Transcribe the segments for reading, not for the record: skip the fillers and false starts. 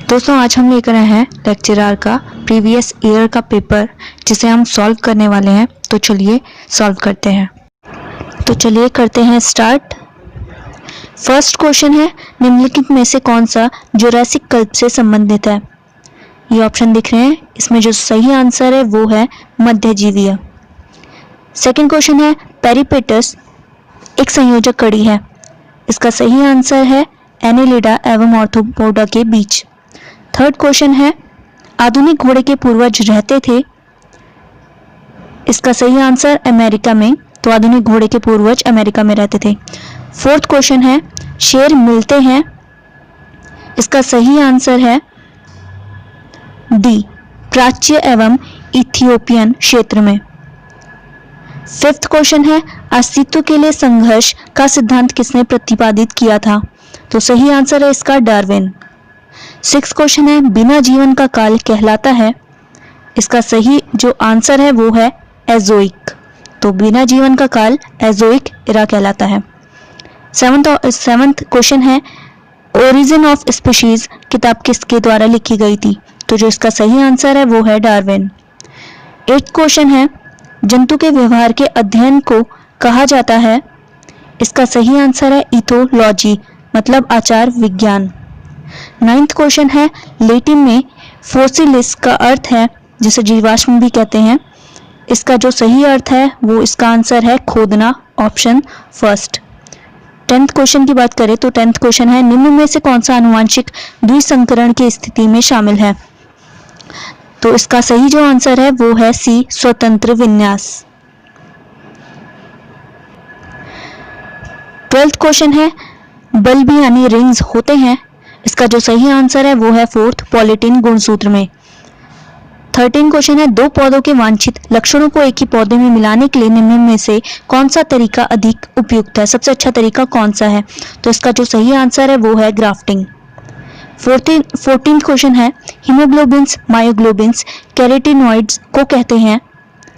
दोस्तों आज हम लेकर आए हैं लेक्चरर का प्रीवियस ईयर का पेपर जिसे हम सॉल्व करने वाले हैं। तो चलिए सॉल्व करते हैं। तो चलिए करते हैं स्टार्ट। फर्स्ट क्वेश्चन है, निम्नलिखित में से कौन सा जुरासिक कल्प से संबंधित है। ये ऑप्शन दिख रहे हैं, इसमें जो सही आंसर है वो है मध्यजीवीय। सेकंड क्वेश्चन है, पेरिपेटस एक संयोजक कड़ी है। इसका सही आंसर है एनेलिडा एवं ऑर्थोपोडा के बीच। थर्ड क्वेश्चन है, आधुनिक घोड़े के पूर्वज रहते थे। इसका सही आंसर अमेरिका में, तो आधुनिक घोड़े के पूर्वज अमेरिका में रहते थे। फोर्थ क्वेश्चन है, शेर मिलते हैं। इसका सही आंसर है डी, प्राच्य एवं इथियोपियन क्षेत्र में। फिफ्थ क्वेश्चन है, अस्तित्व के लिए संघर्ष का सिद्धांत किसने प्रतिपादित किया था। तो सही आंसर है इसका डार्विन। सिक्स क्वेश्चन है, बिना जीवन का काल कहलाता है। इसका सही जो आंसर है वो है एजोइक। तो बिना जीवन का काल एजोइक इरा कहलाता है। सेवंथ क्वेश्चन है, ओरिजिन ऑफ स्पीशीज किताब किसके द्वारा लिखी गई थी। तो जो इसका सही आंसर है वो है डार्विन। एट्थ क्वेश्चन है, जंतु के व्यवहार के अध्ययन को कहा जाता है। इसका सही आंसर है इथोलॉजी, मतलब आचार विज्ञान। नाइन्थ क्वेश्चन है, लैटिन में फोसिलिस का अर्थ है जिसे जीवाश्म भी कहते हैं। इसका जो सही अर्थ है वो इसका आंसर है खोदना, ऑप्शन फर्स्ट। टेंथ क्वेश्चन की बात करें तो टेंथ क्वेश्चन है, निम्न में से कौन सा आनुवांशिक द्विसंकरण की स्थिति में शामिल है। तो इसका सही जो आंसर है वो है सी, स्वतंत्र विन्यास। ट्वेल्थ क्वेश्चन है, बल्ब यानी रिंग्स होते हैं। इसका जो सही आंसर है वो है फोर्थ, पॉलिटीन गुणसूत्र में। 13 क्वेश्चन है, दो पौधों के वांछित लक्षणों को एक ही पौधे में मिलाने के लिए निम्न में से कौन सा तरीका अधिक उपयुक्त है, सबसे अच्छा तरीका कौन सा है। तो इसका जो सही आंसर है वो है ग्राफ्टिंग। 14 क्वेश्चन है, हीमोग्लोबिन्स, मायोग्लोबिन्स, कैरोटिनॉइड्स को कहते हैं,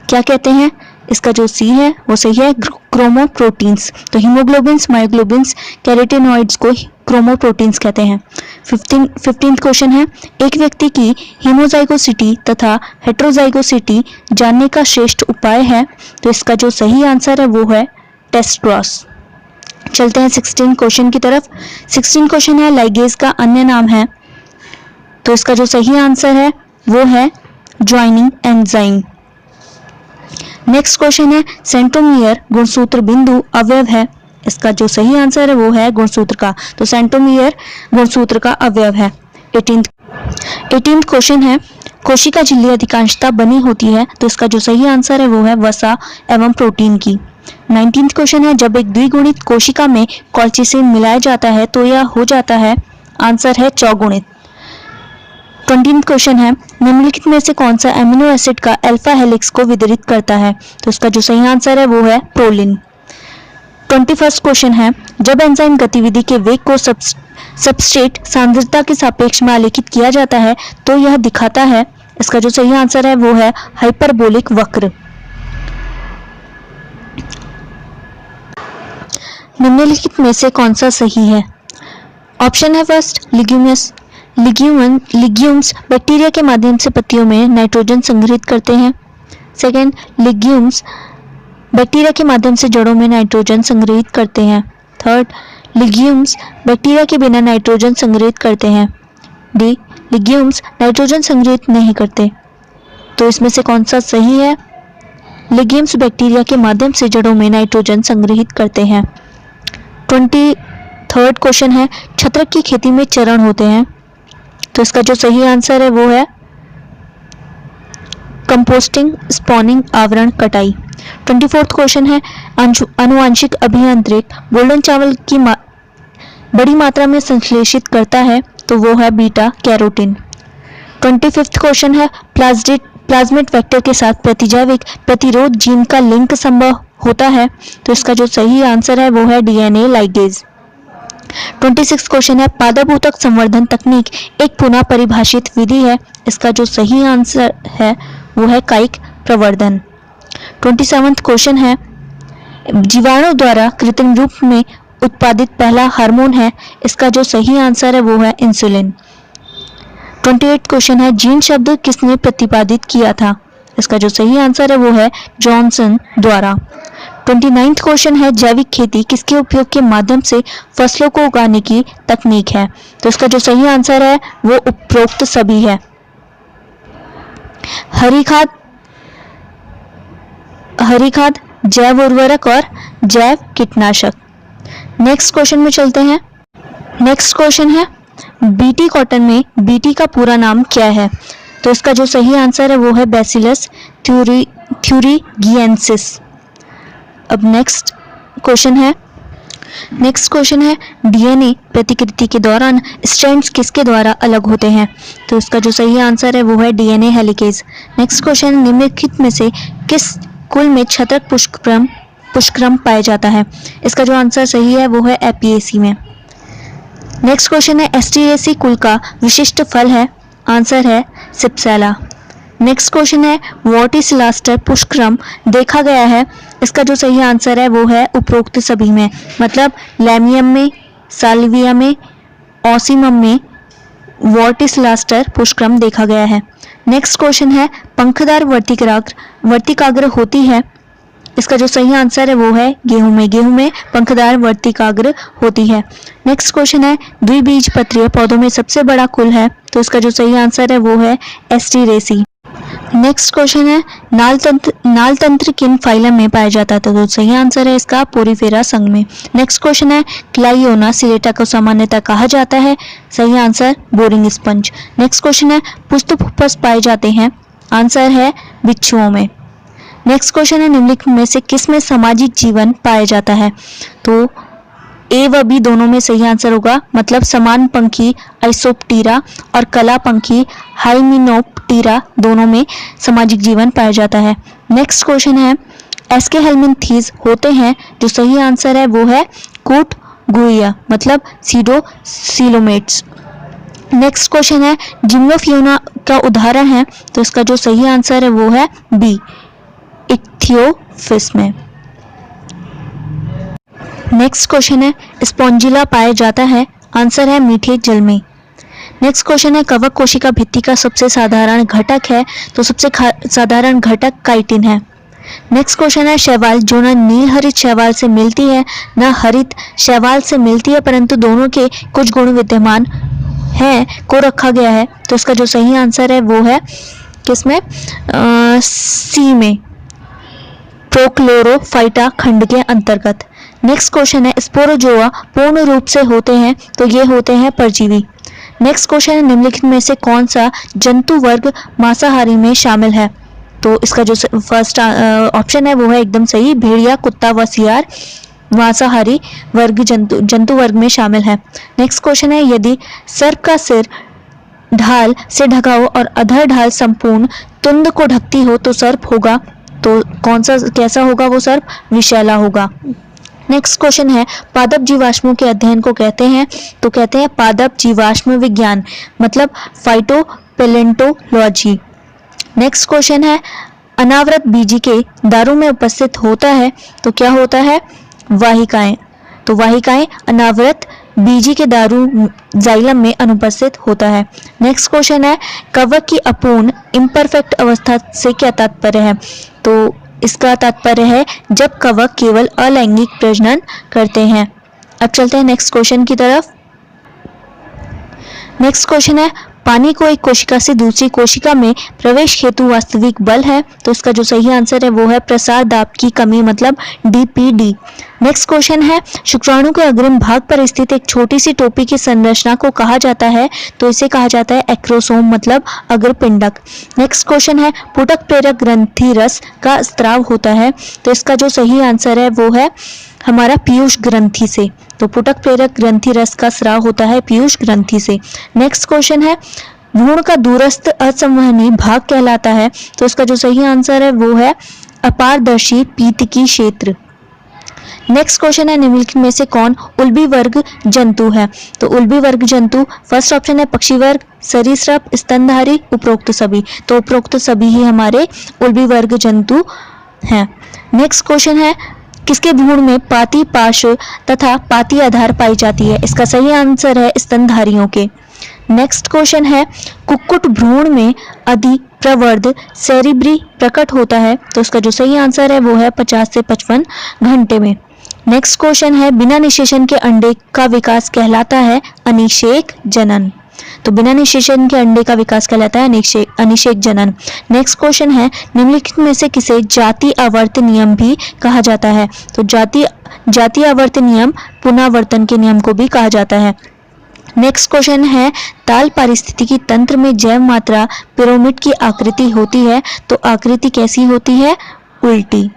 क्या कहते हैं। इसका जो सी है वो सही है, क्रोमोप्रोटीन्स। तो हीमोग्लोबिन्स, मायोग्लोबिन्स, कैरोटिनॉइड्स को क्रोमोप्रोटीन्स कहते हैं। 15 क्वेश्चन है, एक व्यक्ति की हीमोजाइगोसिटी तथा हेट्रोजाइगोसिटी जानने का श्रेष्ठ उपाय है। तो इसका जो सही आंसर है वो है टेस्ट क्रॉस। चलते हैं 16 क्वेश्चन की तरफ। 16 क्वेश्चन है, लाइगेज का अन्य नाम है। तो इसका जो सही आंसर है वो है ज्वाइनिंग एंजाइम। नेक्स्ट क्वेश्चन है, सेंट्रोमियर गुणसूत्र बिंदु अवयव है। इसका जो सही आंसर है वो है गुणसूत्र का। तो सेंट्रोमियर गुणसूत्र का अवयव है। 18th क्वेश्चन है, कोशिका झिल्ली अधिकांशतः बनी होती है। तो इसका जो सही आंसर है वो है वसा एवं प्रोटीन की। 19th क्वेश्चन है, जब एक द्विगुणित कोशिका में कॉल्चिसिन मिलाया जाता है तो यह हो जाता है, आंसर है चौगुणित। 20th क्वेश्चन है, निम्नलिखित में से कौन सा एमिनो एसिड का अल्फा हेलिक्स को वितरित करता है। तो इसका जो सही आंसर है वो है प्रोलिन। 21st क्वेश्चन है, जब एंजाइम गतिविधि के वेग को सबस्ट्रेट सांद्रता के सापेक्ष में आलेखित किया जाता है तो यह दिखाता है। इसका जो सही आंसर है वो है हाइपरबोलिक वक्र। निम्नलिखित में से कौन सा सही है। ऑप्शन है फर्स्ट, लिग्यूम्स बैक्टीरिया के माध्यम से पत्तियों में नाइट्रोजन संग्रहित करते हैं। सेकेंड, लिग्यूम्स बैक्टीरिया के माध्यम से जड़ों में नाइट्रोजन संग्रहित करते हैं। थर्ड, लिग्यूम्स बैक्टीरिया के बिना नाइट्रोजन संग्रहित करते हैं। डी, लिग्यूम्स नाइट्रोजन संग्रहित नहीं करते। तो इसमें से कौन सा सही है। लिग्यूम्स बैक्टीरिया के माध्यम से जड़ों में नाइट्रोजन संग्रहित करते हैं। 23rd क्वेश्चन है, छत्रक की खेती में चरण होते हैं। तो इसका जो सही आंसर है वो है कंपोस्टिंग, स्पॉनिंग, आवरण, कटाई। 24th क्वेश्चन है, आनुवांशिक अभियांत्रिक गोल्डन चावल की बड़ी मात्रा में संश्लेषित करता है। तो वो है बीटा कैरोटीन। 25th क्वेश्चन है, प्लाज्मिड वेक्टर के साथ प्रतिजैविक प्रतिरोध जीन का लिंक संभव होता है। तो इसका जो सही आंसर है वो है डीएनए लाइगेज। 26 क्वेश्चन है, पादपूतक संवर्धन तकनीक एक पुनः परिभाषित विधि है। इसका जो सही आंसर है वो है कायिक प्रवर्धन। 27th क्वेश्चन है, जीवाणु द्वारा कृत्रिम रूप में उत्पादित पहला हार्मोन है। इसका जो सही आंसर है वो है इंसुलिन। 28 क्वेश्चन है जीन शब्द किसने प्रतिपादित किया था? इसका जो सही आंसर है वो है जॉनसन द्वारा। 29 क्वेश्चन है जैविक खेती किसके उपयोग के माध्यम से फसलों को उगाने की तकनीक है? तो इसका जो सही आंसर है वो उपरोक्त सभी है। हरी खाद, जैव उर्वरक और जैव कीटनाशक। नेक्स्ट क्वेश्चन में चलते हैं। नेक्स्ट क्वेश्चन है बीटी कॉटन में बीटी का पूरा नाम क्या है? तो इसका जो सही आंसर है वो है बैसिलस थ्यूरिगिएंसिस। अब नेक्स्ट क्वेश्चन है डीएनए प्रतिकृति के दौरान स्ट्रैंड्स किसके द्वारा अलग होते हैं? तो इसका जो सही आंसर है वो है डीएनए हेलिकेज। नेक्स्ट क्वेश्चन, निम्नलिखित में से किस कुल में छत्रक पुष्करम पाया जाता है? इसका जो आंसर सही है वो है एपिएसी में। नेक्स्ट क्वेश्चन है एस्टीरेसी कुल का विशिष्ट फल है? आंसर है सिप्सेला। नेक्स्ट क्वेश्चन है वॉटिसिलास्टर पुष्करम देखा गया है? इसका जो सही आंसर है वो है उपरोक्त सभी में, मतलब लैमियम में, साल्विया में, ऑसिमम में वॉटिसिलास्टर पुष्करम देखा गया है। नेक्स्ट क्वेश्चन है पंखदार वर्तिकाग्र होती है? इसका जो सही आंसर है वो है गेहूं में पंखदार वर्तिकाग्र होती है। नेक्स्ट क्वेश्चन है द्विबीजपत्रीय पौधों में सबसे बड़ा कुल है? तो इसका जो सही आंसर है वो है एस्टीरेसी। नेक्स्ट क्वेश्चन है नाल तंत्र किन फाइलम में पाया जाता है? तो सही आंसर है इसका पोरीफेरा संघ में। नेक्स्ट क्वेश्चन है क्लाइयोना सिलेटा को सामान्यतः कहा जाता है? सही answer boring sponge. Next question है पुष्प फुफ्फुस पाए जाते हैं? आंसर है बिच्छुओं में। नेक्स्ट क्वेश्चन है निम्नलिखित में से किस में सामाजिक जीवन पाया जाता है? तो ए व बी दोनों में सही आंसर होगा, मतलब समान पंखी आइसोप्टीरा और कला पंखी हाइमिनोप्टीरा दोनों में सामाजिक जीवन पाया जाता है। नेक्स्ट क्वेश्चन है एस्के हेलमिंथीज होते हैं? जो सही आंसर है वो है कूट गुइया, मतलब सीडोसिलोमेट्स। नेक्स्ट क्वेश्चन है जिम्नोफियोना का उदाहरण है? तो इसका जो सही आंसर है वो है बी इक्थियोफिस में। नेक्स्ट क्वेश्चन है स्पॉन्जिला पाया जाता है? आंसर है मीठे जल में। नेक्स्ट क्वेश्चन है कवक कोशिका भित्ति का सबसे साधारण घटक है? तो सबसे साधारण घटक काइटिन है। नेक्स्ट क्वेश्चन है शैवाल जो न नील हरित शैवाल से मिलती है न हरित शैवाल से मिलती है, परंतु दोनों के कुछ गुण विद्यमान हैं को रखा गया है? तो इसका जो सही आंसर है वो है किसमें? सी में, प्रोक्लोरोफाइटा खंड के अंतर्गत। नेक्स्ट क्वेश्चन है स्पोरोजोआ पूर्ण रूप से होते हैं? तो ये होते हैं परजीवी। नेक्स्ट क्वेश्चन है निम्नलिखित में से कौन सा जंतु वर्ग मांसाहारी में शामिल है? तो इसका जो फर्स्ट ऑप्शन है वो है एकदम सही, भेड़िया, कुत्ता व सियार मांसाहारी वर्ग जंतु वर्ग में शामिल है। नेक्स्ट क्वेश्चन है यदि सर्प का सिर ढाल से ढका हो और अधर ढाल संपूर्ण तुंद को ढकती हो तो सर्प होगा? तो कैसा होगा वो सर्प? विषैला होगा। नेक्स्ट क्वेश्चन है पादप जीवाश्मों के अध्ययन को कहते हैं? तो कहते हैं पादप जीवाश्म विज्ञान, मतलब फाइटोपैलेंटोलॉजी। नेक्स्ट क्वेश्चन है अनावृत बीजी के दारू में उपस्थित होता है? तो क्या होता है? वाहिकाएं। तो वाहिकाएं अनावृत बीजी के दारू जाइलम में अनुपस्थित होता है। नेक्स्ट क्वेश्चन है कवक की अपूर्ण इम्परफेक्ट अवस्था से क्या तात्पर्य है? तो इसका तात्पर्य है जब कवक केवल अलैंगिक प्रजनन करते हैं। अब चलते हैं नेक्स्ट क्वेश्चन की तरफ। नेक्स्ट क्वेश्चन है पानी को एक कोशिका से दूसरी कोशिका में प्रवेश हेतु वास्तविक बल है? तो इसका जो सही आंसर है वो है प्रसार दाब की कमी, मतलब डीपीडी। नेक्स्ट क्वेश्चन है शुक्राणु के अग्रिम भाग पर स्थित एक छोटी सी टोपी की संरचना को कहा जाता है? तो इसे कहा जाता है एक्रोसोम, मतलब अग्रपिंडक। नेक्स्ट क्वेश्चन है पुटक प्रेरक ग्रंथि रस का स्त्राव होता है? तो इसका जो सही आंसर है वो है हमारा पीयूष ग्रंथि से। तो पुटक प्रेरक ग्रंथि रस का स्राव होता है पीयूष ग्रंथि से। नेक्स्ट क्वेश्चन है भ्रूण का दूरस्थ असंवहनी भाग कहलाता है? तो इसका जो सही आंसर है वो है अपारदर्शी पीतकी क्षेत्र। नेक्स्ट क्वेश्चन है निम्नलिखित में से कौन उल्बी वर्ग जंतु है? तो उल्बी वर्ग जंतु फर्स्ट ऑप्शन है पक्षी वर्ग, सरीसृप, स्तनधारी, उपरोक्त सभी। तो उपरोक्त सभी ही हमारे उल्बी वर्ग जंतु हैं। नेक्स्ट क्वेश्चन है किसके भ्रूण में पाती पार्श्व तथा पाती आधार पाई जाती है? इसका सही आंसर है स्तनधारियों के। नेक्स्ट क्वेश्चन है कुक्कुट भ्रूण में अधिप्रवर्ध सेरिब्री प्रकट होता है, तो इसका जो सही आंसर है वो है 50 से 55 घंटे में। नेक्स्ट क्वेश्चन है बिना निषेचन के अंडे का विकास कहलाता है अनिषेक जनन, तो बिना निषेचन के अंडे का विकास कहलाता है अनिषेक जनन। नेक्स्ट क्वेश्चन है निम्नलिखित में से किसे जाति आवर्त नियम भी कहा जाता है, तो जाति आवर्त नियम पुनरावर्तन के नियम को भी कहा जाता है। नेक्स्ट क्वेश्चन है ताल पारिस्थितिकी तंत्र में जैव मात्रा पिरामिड की आकृति होती है, तो आकृति कैसी होती है, उल्टी।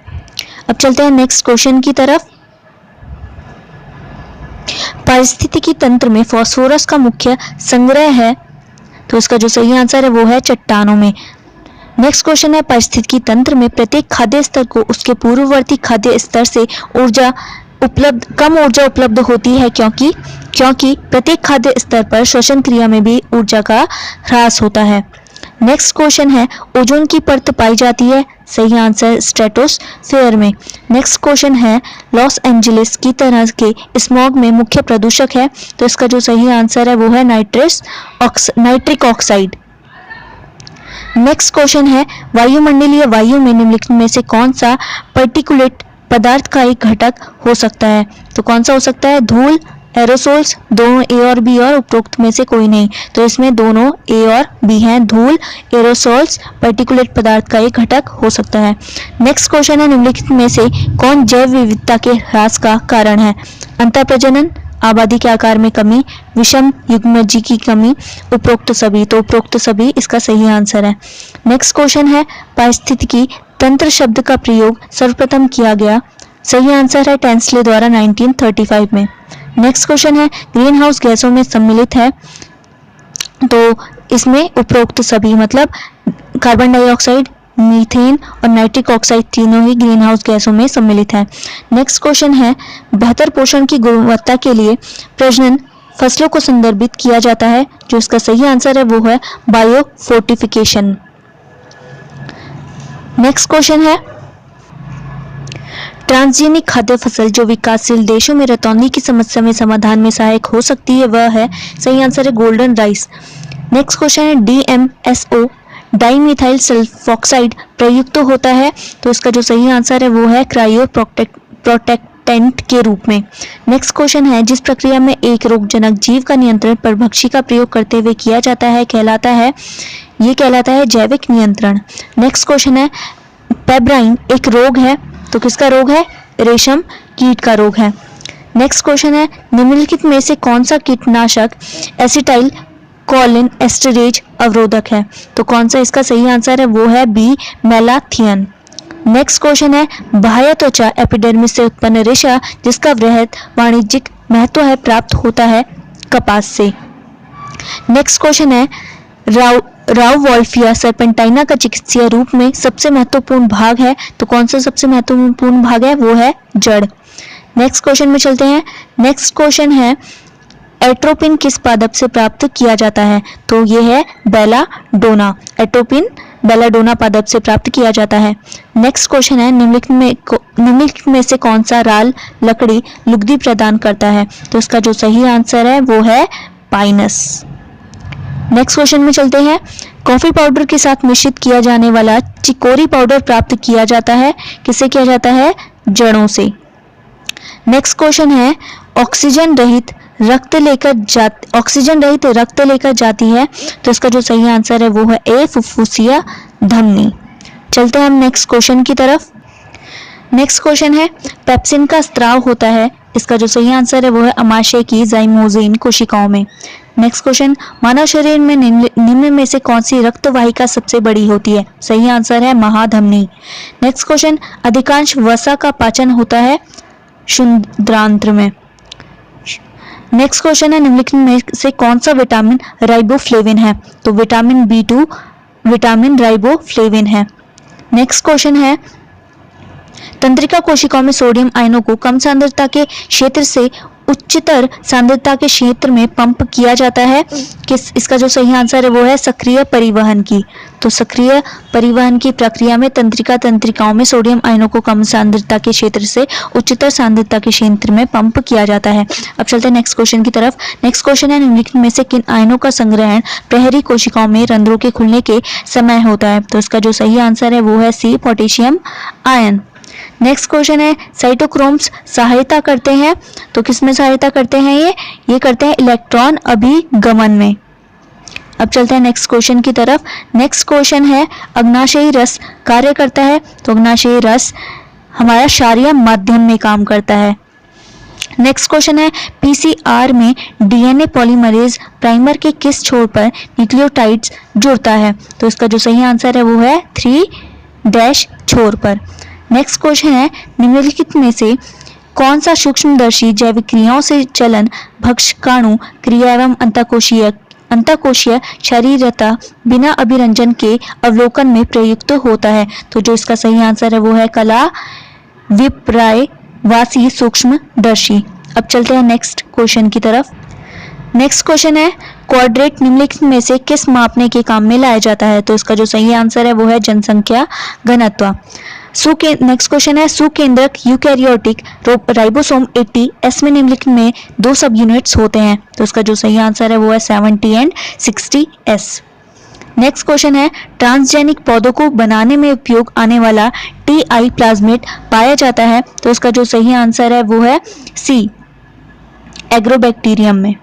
अब चलते हैं नेक्स्ट क्वेश्चन की तरफ। पारिस्थितिकी तंत्र में फास्फोरस का मुख्य संग्रह है, तो इसका जो सही आंसर है वो है चट्टानों में। नेक्स्ट क्वेश्चन है पारिस्थितिकी तंत्र में प्रत्येक खाद्य स्तर को उसके पूर्ववर्ती खाद्य स्तर से कम ऊर्जा उपलब्ध होती है, क्योंकि प्रत्येक खाद्य स्तर पर श्वसन क्रिया में भी ऊर्जा का ह्रास होता है। नेक्स्ट क्वेश्चन है ओजोन की परत पाई जाती है, सही आंसर स्ट्रेटोस्फेयर में। नेक्स्ट क्वेश्चन है लॉस एंजलिस की तरह के स्मॉग में मुख्य प्रदूषक है, तो इसका जो सही आंसर है वो है नाइट्रिक ऑक्साइड। नेक्स्ट क्वेश्चन है वायुमंडलीय वायु में निम्नलिखित में से कौन सा पर्टिकुलेट पदार्थ का एक घटक हो सकता है, तो कौन सा हो सकता है, धूल, एरोसोल्स, दोनों ए और बी और उपरोक्त में से कोई नहीं, तो इसमें दोनों ए और बी हैं, धूल, एरोसोल्स पर्टिकुलेट पदार्थ का एक घटक हो सकता है। नेक्स्ट क्वेश्चन है निम्नलिखित में से कौन जैव विविधता के ह्रास का कारण है, अंतःप्रजनन, आबादी के आकार में कमी, विषम युग्मजीव की कमी, उपरोक्त सभी, तो उपरोक्त सभी इसका सही आंसर है। नेक्स्ट क्वेश्चन है पारिस्थितिकी तंत्र शब्द का प्रयोग सर्वप्रथम किया गया, सही आंसर है टेंसले द्वारा 1935 में। नेक्स्ट क्वेश्चन है ग्रीन हाउस गैसों में सम्मिलित है, तो इसमें उपरोक्त सभी मतलब कार्बन डाइऑक्साइड, मीथेन और नाइट्रिक ऑक्साइड तीनों ही ग्रीन हाउस गैसों में सम्मिलित है। नेक्स्ट क्वेश्चन है बेहतर पोषण की गुणवत्ता के लिए प्रजनन फसलों को संदर्भित किया जाता है, जो इसका सही आंसर है वो है बायोफोर्टिफिकेशन। नेक्स्ट क्वेश्चन है ट्रांसजेनिक खाद्य फसल जो विकासशील देशों में रतौंधी की समस्या में समाधान में सहायक हो सकती है, वह है, सही आंसर है गोल्डन राइस। नेक्स्ट क्वेश्चन है DMSO डाइमिथाइल सल्फॉक्साइड प्रयुक्त होता है, तो इसका जो सही आंसर है वो है क्रायो प्रोटेक्टेंट के रूप में। नेक्स्ट क्वेश्चन है जिस प्रक्रिया में एक रोगजनक जीव का नियंत्रण परभक्षी का प्रयोग करते हुए किया जाता है ये कहलाता है जैविक नियंत्रण। नेक्स्ट क्वेश्चन है पेब्राइन एक रोग है, तो किसका रोग है, रेशम कीट का रोग है। नेक्स्ट क्वेश्चन है निम्नलिखित में से कौन सा कीटनाशक एसिटाइल कोलिन एस्टरेज अवरोधक है, तो कौन सा इसका सही आंसर है वो है बी मेलाथियन। नेक्स्ट क्वेश्चन है बाह्य त्वचा एपिडर्मिस से उत्पन्न रेशा जिसका वृहद वाणिज्यिक महत्व है प्राप्त होता है कपास से। नेक्स्ट क्वेश्चन है राउवोल्फिया सर्पेंटाइना का चिकित्सीय रूप में सबसे महत्वपूर्ण भाग है, तो कौन सा सबसे महत्वपूर्ण भाग है वो है जड़। नेक्स्ट क्वेश्चन में चलते हैं। नेक्स्ट क्वेश्चन है एट्रोपिन किस पादप से प्राप्त किया जाता है, तो ये है बेलाडोना। एट्रोपिन बेलाडोना पादप से प्राप्त किया जाता है। नेक्स्ट क्वेश्चन है निम्नलिखित में से कौन सा राल लकड़ी लुगदी प्रदान करता है, तो इसका जो सही आंसर है वो है पाइनस। नेक्स्ट क्वेश्चन में चलते हैं। कॉफी पाउडर के साथ मिश्रित किया जाने वाला चिकोरी पाउडर प्राप्त किया जाता है, किससे किया जाता है, जड़ों से। नेक्स्ट क्वेश्चन है ऑक्सीजन रहित रक्त लेकर जाती है, तो इसका जो सही आंसर है वो है ए फुफ्फुसिया धमनी। चलते हैं हम नेक्स्ट क्वेश्चन की तरफ। नेक्स्ट क्वेश्चन है पेप्सिन का स्त्राव होता है, इसका जो सही आंसर है वो है अमाशय की जाइमोजिन कोशिकाओं में। नेक्स्ट क्वेश्चन मानव शरीर में निम्न में से कौन सी रक्त वाहिका सबसे बड़ी होती है, सही आंसर है महाधमनी। नेक्स्ट क्वेश्चन अधिकांश वसा का पाचन होता है शुद्रांत्र में। नेक्स्ट क्वेश्चन है निम्नलिखित में से कौन सा विटामिन राइबोफ्लेविन है, तो विटामिन B2 विटामिन राइबोफ्लेविन है। नेक्स्ट क्वेश्चन है तंत्रिका कोशिकाओं में सोडियम आयनों को कम सांद्रता के क्षेत्र से उच्चतर सांद्रता के क्षेत्र में पंप किया जाता है। इसका जो सही आंसर है वो है सक्रिय परिवहन की। तो सक्रिय परिवहन की प्रक्रिया में तंत्रिकाओं में सोडियम आयनों को कम सांद्रता के क्षेत्र से उच्चतर सांद्रता के क्षेत्र में पंप किया जाता है। अब चलते हैं नेक्स्ट क्वेश्चन की तरफ। नेक्स्ट क्वेश्चन है, निम्नलिखित में से किन आयनों का संग्रहण प्रहरी कोशिकाओं में रंध्रों के खुलने के समय होता है? तो इसका जो सही आंसर है वो है सी, पोटेशियम आयन। नेक्स्ट क्वेश्चन है, साइटोक्रोम्स सहायता करते हैं, तो किसमें सहायता करते हैं? ये करते हैं इलेक्ट्रॉन अभिगमन में। अब चलते हैं नेक्स्ट क्वेश्चन की तरफ। नेक्स्ट क्वेश्चन है, अग्नाशयी रस कार्य करता है, तो अग्नाशयी रस हमारा क्षारीय माध्यम में काम करता है। नेक्स्ट क्वेश्चन है, पीसीआर में डीएनए पॉलीमरेज प्राइमर के किस छोर पर न्यूक्लियोटाइड्स जुड़ता है? तो इसका जो सही आंसर है वो है 3' छोर पर। नेक्स्ट क्वेश्चन है, निम्नलिखित में से कौन सा सूक्ष्मदर्शी जैविक क्रियाओं से चलन, भक्षकाणु क्रिया एवं अंतःकोशीय शारीरता बिना अभिरंजन के अवलोकन में प्रयुक्त होता है? तो जो इसका सही आंसर है वो है कला विपर्ययवासी सूक्ष्मदर्शी। अब चलते हैं नेक्स्ट क्वेश्चन की तरफ। नेक्स्ट क्वेश्चन है, क्वाड्रेट निम्नलिखित में से किस मापने के काम में लाया जाता है? तो इसका जो सही आंसर है वो है जनसंख्या घनत्व। नेक्स्ट क्वेश्चन है, सुकेंद्रक यूकैरियोटिक राइबोसोम 80S में निम्नलिखित में 2 सब यूनिट्स होते हैं? तो इसका जो सही आंसर है वो है 70 और 60S। नेक्स्ट क्वेश्चन है, ट्रांसजेनिक पौधों को बनाने में उपयोग आने वाला टीआई प्लाज्मेट पाया जाता है? तो इसका जो सही आंसर है वो है सी, एग्रोबैक्टीरियम में।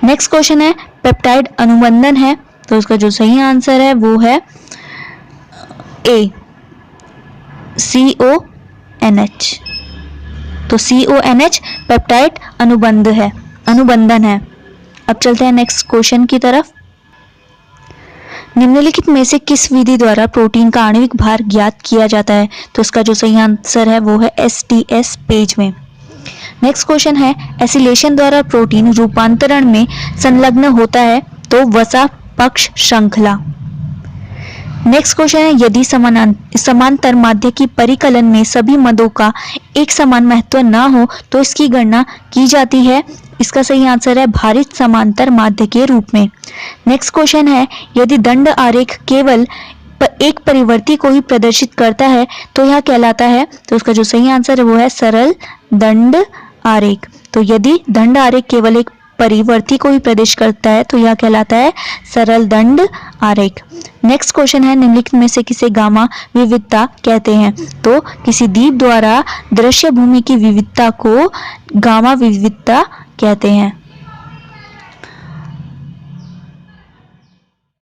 नेक्स्ट क्वेश्चन है, पेप्टाइड अनुबंधन है, तो इसका जो सही आंसर है वो है ए, CONH। तो CONH पेप्टाइड अनुबंधन है। अब चलते हैं नेक्स्ट क्वेश्चन की तरफ। निम्नलिखित में से किस विधि द्वारा प्रोटीन का आणविक भार ज्ञात किया जाता है? तो इसका जो सही आंसर है वो है STS पेज में। नेक्स्ट क्वेश्चन है, एसिलेशन द्वारा प्रोटीन रूपांतरण में संलग्न होता है, तो वसा पक्ष श्रृंखला। नेक्स्ट क्वेश्चन है, यदि समांतर माध्य की परिकलन में सभी मदों का एक समान महत्व न हो तो इसकी गणना की जाती है? इसका सही आंसर है भारित समांतर माध्य के रूप में। नेक्स्ट क्वेश्चन है, यदि दंड आरेख केवल एक परिवर्ती को ही प्रदर्शित करता है तो यह कहलाता है? तो उसका जो सही आंसर है वो है सरल दंड आरेख। तो यदि दंड आरेख केवल एक परिवर्ती को ही प्रदर्शित करता है तो यह कहलाता है सरल दंड आरेख। नेक्स्ट क्वेश्चन है, निम्नलिखित में से किसे गामा विविधता कहते हैं? तो किसी द्वीप द्वारा दृश्य भूमि की विविधता को गामा विविधता कहते हैं।